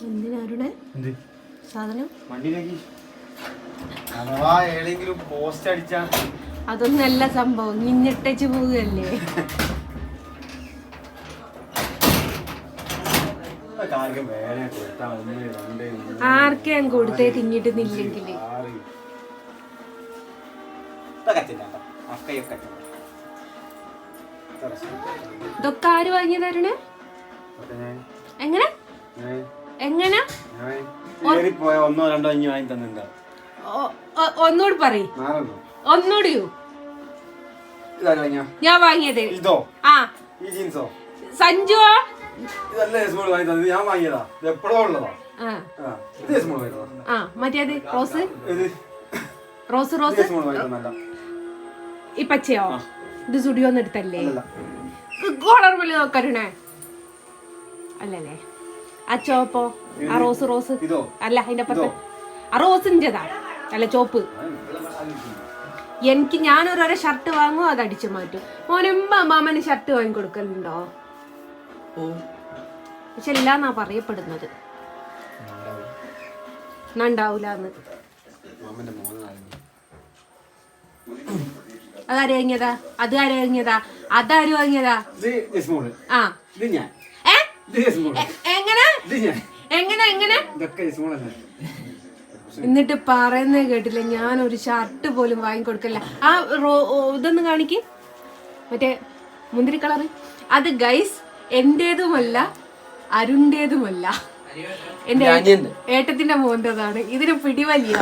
എന്തിനാരുടെ സാധനം പോസ്റ്റ് അടിച്ചാ അതൊന്നും നല്ല സംഭവം നിന്നിട്ടച്ച് പോവുകയല്ലേ. ആർക്കെ ഞാൻ കൊടുത്തേ തിങ്ങിട്ടുന്നില്ലെങ്കിൽ ഇതൊക്കെ ആര് വാങ്ങി തരണേ? എങ്ങനെ എങ്ങനെ ഒന്നുകൂടി പറയും, ഒന്നുകൂടിയോ? ഞാൻ വാങ്ങിയത് ആ സഞ്ജുവാ മറ്റേത് റോസ് റോസ് റോസ് ഈ പച്ചയോ? ഇത് സുഡിയോന്ന് എടുത്തല്ലേ? കോളർ പോലെ നോക്കണേ അല്ലല്ലേ? ആ ചോപ്പോ? ആ റോസ് റോസ് അല്ല, അതിന്റെ അപ്പുറത്ത് ആ റോസിൻ്റെതാ അല്ല ചോപ്പ്. എനിക്ക് ഞാനൊരു ഷർട്ട് വാങ്ങും, അത് അടിച്ചു മാറ്റും. മോനെമ്പ മാമന് ഷർട്ട് വാങ്ങി കൊടുക്കലുണ്ടോ? പക്ഷെ എല്ലാന്നാ പറയപ്പെടുന്നത്. ഉണ്ടാവൂലെന്ന്. അതാര് വാങ്ങിയതാ? അത് ആര് വാങ്ങിയതാ? അതാര് വാങ്ങിയതാ? ആ എങ്ങനെ എങ്ങനെ എങ്ങനെ എന്നിട്ട് പറയുന്നത് കേട്ടില്ല. ഞാനൊരു ഷർട്ട് പോലും വാങ്ങിക്കൊടുക്കില്ല. ആ ഇതൊന്ന് കാണിക്ക്, മറ്റേ മുന്തിരി കളറ്. അത് ഗൈസ് എന്റേതുമല്ല, അരുണ്ടേതുമല്ല, എന്റെ ഏട്ടത്തിന്റെ മോന്റേതാണ്. ഇതിന് പിടിവലിയ.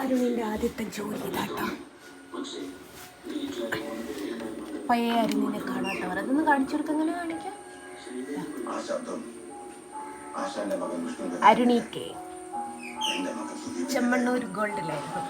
അരുണിന്റെ ആദ്യത്തെ ജോലി ഇതാട്ടോ. പഴയ അരുണിനെ കാണാത്തവർ അതൊന്ന് കാണിച്ചു കൊടുക്ക. എങ്ങനെ കാണിക്കാം? അരുണിക്ക് ചെമ്മണ്ണൂർ ഗോൾഡിലായിരുന്നു.